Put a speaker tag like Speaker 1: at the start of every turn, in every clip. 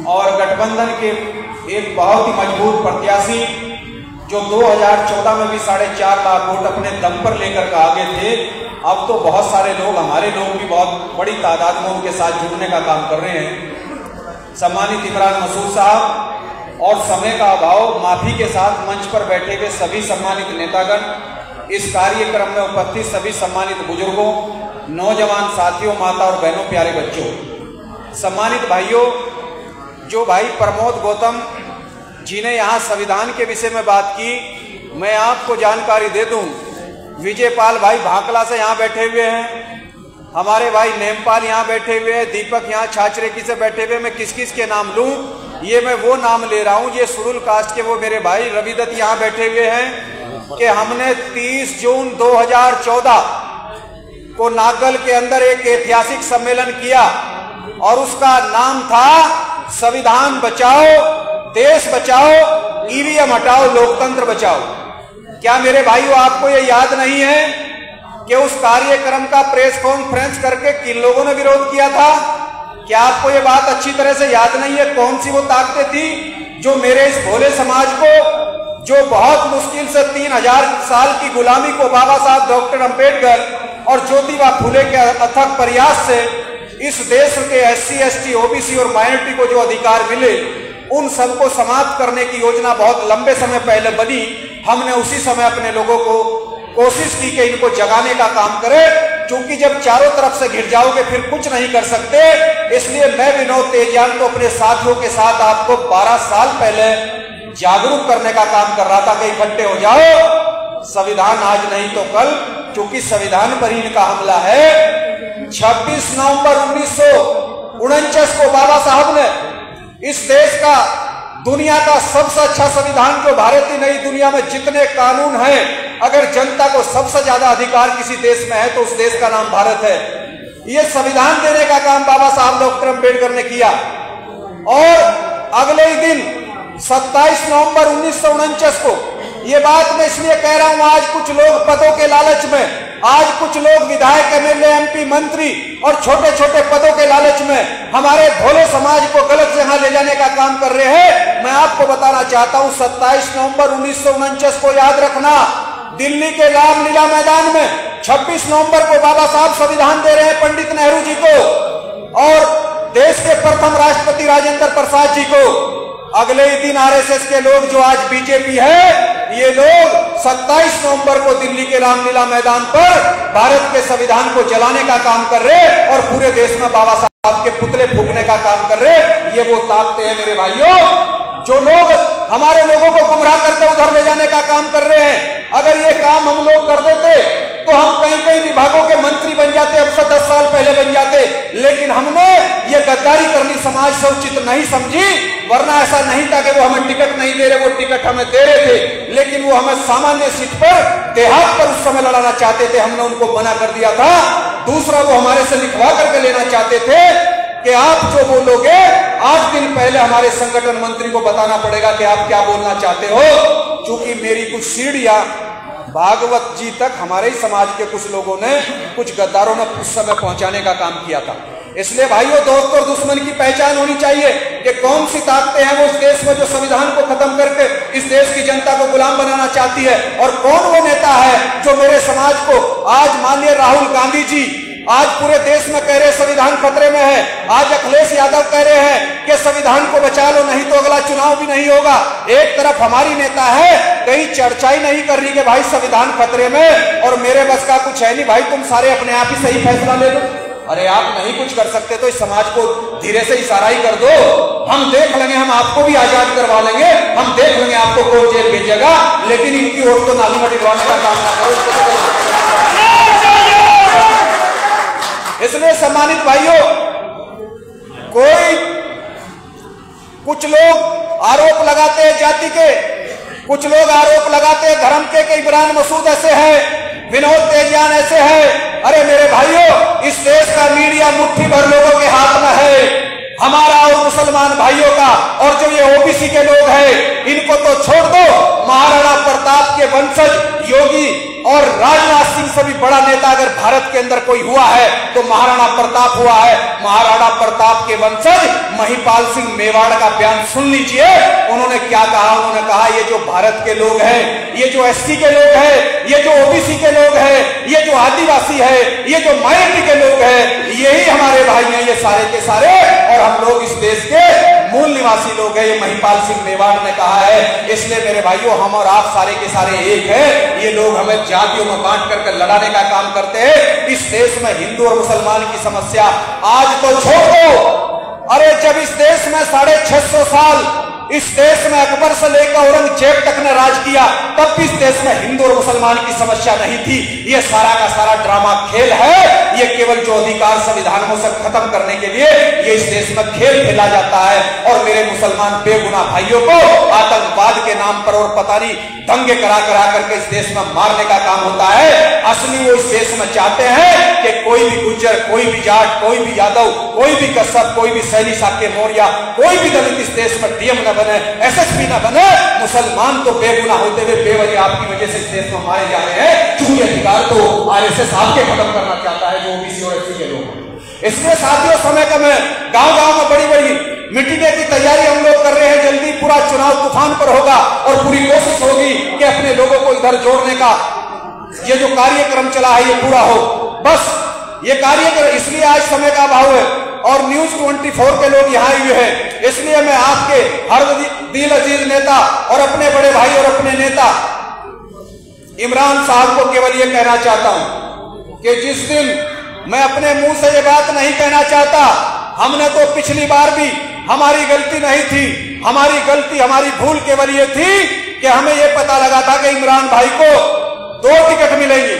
Speaker 1: और गठबंधन के एक बहुत ही मजबूत प्रत्याशी जो 2014 में भी 4.5 लाख वोट अपने दम पर लेकर के आगे थे, अब तो बहुत सारे लोग, हमारे लोग भी बहुत बड़ी तादाद में उनके साथ जुड़ने का काम कर रहे हैं। सम्मानित इमरान मसूद साहब और समय का अभाव, माफी के साथ मंच पर बैठे हुए सभी सम्मानित नेतागण, इस कार्यक्रम में उपस्थित सभी सम्मानित बुजुर्गों, नौजवान साथियों, माता और बहनों, प्यारे बच्चों, सम्मानित भाइयों, जो भाई प्रमोद गौतम जी ने यहाँ संविधान के विषय में बात की, मैं आपको जानकारी दे दूं, विजयपाल भाई भाकला से यहाँ बैठे हुए हैं, हमारे भाई नेमपाल यहाँ बैठे हुए हैं, दीपक यहाँ छाछरेकी से बैठे हुए। मैं किस किस के नाम लूं? ये मैं वो नाम ले रहा हूँ, ये शेड्यूल कास्ट के वो मेरे भाई रविदत्त यहाँ बैठे हुए हैं कि हमने 30 जून 2014 को नागल के अंदर एक ऐतिहासिक सम्मेलन किया और उसका नाम था संविधान बचाओ, देश बचाओ, ईवीएम हटाओ, लोकतंत्र बचाओ। क्या मेरे भाइयों आपको ये याद नहीं है कि उस कार्यक्रम का प्रेस कॉन्फ्रेंस करके किन लोगों ने विरोध किया था? क्या आपको ये बात अच्छी तरह से याद नहीं है? कौन सी वो ताकतें थी जो मेरे इस भोले समाज को, जो बहुत मुश्किल से 3000 साल की गुलामी को बाबा साहब डॉक्टर अंबेडकर और ज्योतिबा फुले के अथक प्रयास से इस देश के SC, ST, OBC और माइनॉरिटी को जो अधिकार मिले, उन सबको समाप्त करने की योजना बहुत लंबे समय पहले बनी। हमने उसी समय अपने लोगों को कोशिश की कि इनको जगाने का काम करें, क्योंकि जब चारों तरफ से घिर जाओगे फिर कुछ नहीं कर सकते। इसलिए मैं विनोद तेजान को अपने साथियों के साथ आपको 12 साल पहले जागरूक करने का काम कर रहा था कि इकट्ठे हो जाओ, संविधान आज नहीं तो कल, क्योंकि संविधान पर ही इनका हमला है। 26 नवंबर 1949 को बाबा साहब ने इस देश का, दुनिया का सबसे अच्छा संविधान, जो भारत ही नहीं दुनिया में जितने कानून हैं, अगर जनता को सबसे ज्यादा अधिकार किसी देश में है तो उस देश का नाम भारत है। ये संविधान देने का काम बाबा साहब डॉक्टर अंबेडकर ने किया। और अगले ही दिन 27 नवंबर 1949 को, ये बात मैं इसलिए कह रहा हूं, आज कुछ लोग पदों के लालच में, आज कुछ लोग विधायक, MLA, MP, मंत्री और छोटे छोटे पदों के लालच में हमारे भोले समाज को गलत जगह ले जाने का काम कर रहे हैं। मैं आपको बताना चाहता हूं, 27 नवंबर 1949 को याद रखना, दिल्ली के रामलीला मैदान में 26 नवंबर को बाबा साहब संविधान दे रहे हैं पंडित नेहरू जी को और देश के प्रथम राष्ट्रपति राजेंद्र प्रसाद जी को। अगले ही दिन RSS के लोग, जो आज बीजेपी है, ये लोग 27 नवंबर को दिल्ली के रामलीला मैदान पर भारत के संविधान को जलाने का काम कर रहे और पूरे देश में बाबा साहब के पुतले फूकने का काम कर रहे। ये वो ताकतें हैं मेरे भाइयों, जो लोग हमारे लोगों को गुमराह करके उधर ले जाने का काम कर रहे हैं। अगर ये काम हम लोग कर देते तो हम कई कई विभागों के मंत्री बन जाते, अब से 10 साल पहले बन जाते। लेकिन हमने ये गद्दारी करनी समाज से उचित नहीं समझी, वरना ऐसा नहीं था कि वो हमें टिकट नहीं दे रहे, वो टिकट हमें दे रहे थे, लेकिन वो हमें सामान्य सीट पर, देहात पर उस समय लड़ाना चाहते थे, हमने उनको मना कर दिया था। दूसरा, वो हमारे से लिखवा करके लेना चाहते थे कि आप जो बोलोगे 8 दिन पहले हमारे संगठन मंत्री को बताना पड़ेगा कि आप क्या बोलना चाहते हो। चूंकि मेरी कुछ सीढ़ियां भागवत जी तक हमारे ही समाज के कुछ लोगों ने, कुछ गद्दारों ने उस समय पहुंचाने का काम किया था। इसलिए भाइयों, दोस्त और दुश्मन की पहचान होनी चाहिए कि कौन सी ताकतें हैं वो इस देश में जो संविधान को खत्म करके इस देश की जनता को गुलाम बनाना चाहती है, और कौन वो नेता है जो मेरे समाज को, आज माननीय राहुल गांधी जी आज पूरे देश में कह रहे संविधान खतरे में है, आज अखिलेश यादव कह रहे हैं कि संविधान को बचा लो नहीं तो अगला चुनाव भी नहीं होगा। एक तरफ हमारी नेता है, कहीं चर्चा ही नहीं कर रही कि भाई संविधान खतरे में और मेरे बस का कुछ है नहीं, भाई तुम सारे अपने आप ही सही फैसला ले लो। अरे आप नहीं कुछ कर सकते तो इस समाज को धीरे से इशारा ही कर दो, हम देख लेंगे, हम आपको भी आजाद करवा लेंगे, हम देख लेंगे आपको कौन जेल भेजेगा, लेकिन इनकी वोट तो नाली में डिलवाने का काम ना करो। इसलिए सम्मानित भाइयों, कुछ लोग आरोप लगाते हैं जाति के, कुछ लोग आरोप लगाते हैं धर्म के, इमरान मसूद ऐसे है, विनोद तेजान ऐसे है। अरे मेरे भाइयों, इस देश का मीडिया मुट्ठी भर लोगों के हाथ में है, हमारा और मुसलमान भाइयों का, और जो ये OBC के लोग हैं इनको तो छोड़ दो। महाराणा प्रताप के वंशज योगी और राजनाथ सिंह से भी बड़ा नेता अगर भारत के अंदर कोई हुआ है तो महाराणा प्रताप हुआ है। महाराणा प्रताप के वंशज महिपाल सिंह मेवाड़ का बयान सुन लीजिए। उन्होंने क्या कहा? उन्होंने कहा ये जो भारत के लोग हैं, ये जो एससी के लोग हैं, ये जो ओबीसी के लोग हैं, ये जो आदिवासी है, ये जो माइनॉरिटी के लोग हैं, यही हमारे भाई हैं, ये सारे के सारे, और हम लोग इस देश के मूल निवासी लोग हैं। ये महिपाल सिंह मेवाड़ ने कहा है। इसलिए मेरे भाइयों, हम और आप सारे के सारे एक है। ये लोग हमें जातियों में बांट करके लड़ाने का काम करते हैं। इस देश में हिंदू और मुसलमान की समस्या आज तो छोड़ दो। अरे जब इस देश में 650 साल इस देश में अकबर से लेकर औरंगजेब तक ने राज किया, तब भी इस देश में हिंदू और मुसलमान की समस्या नहीं थी। ये सारा का सारा ड्रामा खेल है। ये केवल जो अधिकार संविधानों से खत्म करने के लिए ये इस देश में खेल खेला जाता है। और मेरे मुसलमान बेगुनाह भाइयों को आतंकवाद के नाम पर और पता नहीं दंगे करा करा करके इस देश में मारने का काम होता है। असली वो इस देश में चाहते हैं कि कोई भी गुज्जर, कोई भी जाट, कोई भी यादव, कोई भी कश्यप, कोई भी सैनी साके मौर्य, कोई भी दलित इस देश में डीएम न बने, एसएसपी न बने। मुसलमान तो बेगुनाह होते हुए बेवजह आपकी वजह से इस देश में मारे जा रहे हैं। चूंकि अधिकार तो आरएसएस आपके खत्म करना चाहता है, जो ओबीसी और एससी के लोग। इसलिए साथियों, समय कम है। गांव-गांव में बड़ी बड़ी मीटिंगों की तैयारी हम लोग कर रहे हैं। जल्दी पूरा चुनाव तूफान पर होगा और पूरी कोशिश होगी कि अपने लोगों को इधर जोड़ने का ये जो कार्यक्रम चला है ये पूरा हो। बस ये कार्यक्रम, इसलिए आज समय का अभाव है और न्यूज 24 के लोग यहाँ आए हैं। इसलिए मैं आपके हर दिल अजीज नेता और अपने बड़े भाई और अपने नेता इमरान साहब को केवल ये कहना चाहता हूं कि जिस दिन मैं अपने मुंह से ये बात नहीं कहना चाहता, हमने तो पिछली बार भी, हमारी गलती नहीं थी, हमारी गलती, हमारी भूल केवल ये थी कि हमें ये पता लगा था कि इमरान भाई को 2 टिकट मिलेंगे।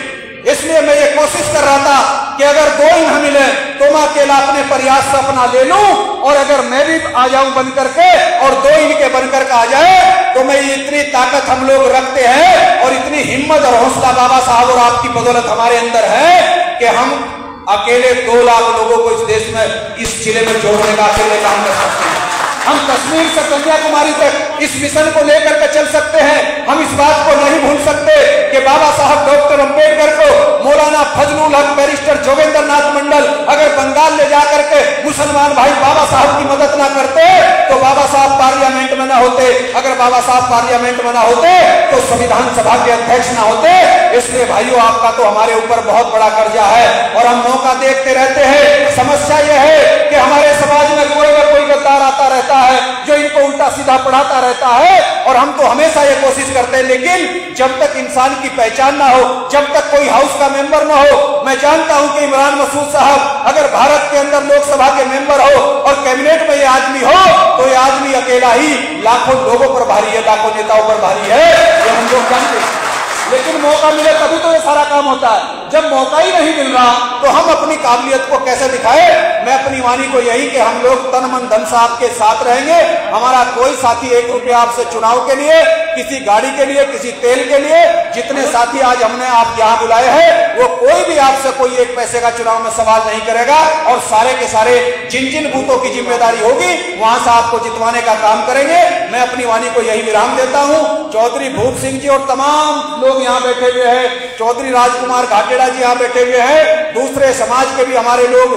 Speaker 1: इसलिए मैं ये कोशिश कर रहा था कि अगर 2 ही न मिले तो मैं अकेला अपने प्रयास से अपना ले लूं, और अगर मैं भी आ जाऊं बन करके और 2 इनके बनकर के आ जाए तो मैं इतनी ताकत हम लोग रखते हैं और इतनी हिम्मत और हौसला बाबा साहब और आपकी बदौलत हमारे अंदर है कि हम अकेले 2 लाख लोगों को इस देश में, इस जिले में जोड़ने का अकेले काम कर सकते हैं। हम कश्मीर से कन्याकुमारी तक इस मिशन को लेकर के चल सकते हैं। हम इस बात को नहीं भूल सकते कि बाबा साहब डॉक्टर अंबेडकर को मौलाना फजलुल हक, बैरिस्टर जोगेंद्र नाथ मंडल अगर बंगाल ले जाकर के मुसलमान भाई बाबा साहब की मदद ना करते तो बाबा साहब पार्लियामेंट में ना होते। अगर बाबा साहब पार्लियामेंट में ना होते तो संविधान सभा के अध्यक्ष ना होते। इसलिए भाइयों, आपका तो हमारे ऊपर बहुत बड़ा कर्जा है और हम मौका देखते रहते हैं। समस्या यह है कि हमारे समाज में कोई ना कोई गद्दार आता रहता है जो इनको उल्टा सीधा पढ़ाता रहता है, और हम तो हमेशा ये कोशिश करते हैं। लेकिन जब तक इंसान की पहचान ना हो, जब तक कोई हाउस का मेंबर ना हो, मैं जानता हूं कि इमरान मसूद साहब अगर भारत के अंदर लोकसभा के मेंबर हो और कैबिनेट में ये आदमी हो तो ये आदमी अकेला ही लाखों लोगों पर भारी है, लाखों नेताओं पर भारी है, ये हम लोग जानते हैं। लेकिन मौका मिले तभी तो ये सारा काम होता है। जब मौका ही नहीं मिल रहा तो हम अपनी काबिलियत को कैसे दिखाए? मैं अपनी वाणी को यही कि हम लोग तन मन धन से आपके साथ रहेंगे। हमारा कोई साथी 1 रुपया आपसे चुनाव के लिए, किसी गाड़ी के लिए, किसी तेल के लिए, जितने साथी आज हमने आप यहाँ बुलाए हैं वो कोई भी आपसे कोई 1 पैसे का चुनाव में सवाल नहीं करेगा, और सारे के सारे जिन जिन बूथों की जिम्मेदारी होगी वहां से आपको जितवाने का काम करेंगे। मैं अपनी वाणी को यही विराम देता हूँ। चौधरी भूप सिंह जी और तमाम लोग यहाँ बैठे हुए हैं, चौधरी राजकुमार घाटेड़ा जी यहाँ बैठे हुए हैं, दूसरे समाज के भी हमारे लोग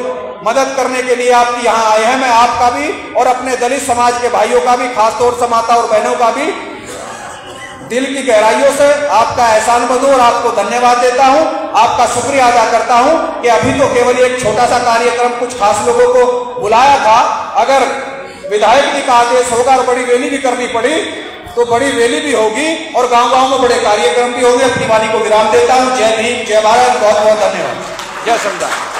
Speaker 1: मदद करने के लिए आपकी यहाँ आए हैं। मैं आपका भी और अपने दलित समाज के भाइयों का भी, खासतौर से माता और बहनों का भी दिल की गहराइयों से आपका एहसानमंद हूं और आपको धन्यवाद देता हूं, आपका शुक्रिया अदा करता हूं कि अभी तो केवल एक छोटा सा कार्यक्रम कुछ खास लोगों को बुलाया था। अगर विधायक जी का आदेश होगा और बड़ी रैली भी करनी पड़ी तो बड़ी रैली भी होगी और गांव-गांव में बड़े कार्यक्रम भी होंगे। अपनी वाणी को विराम देता हूं। जय भीम, जय भारत, बहुत बहुत धन्यवाद। जय संविधान।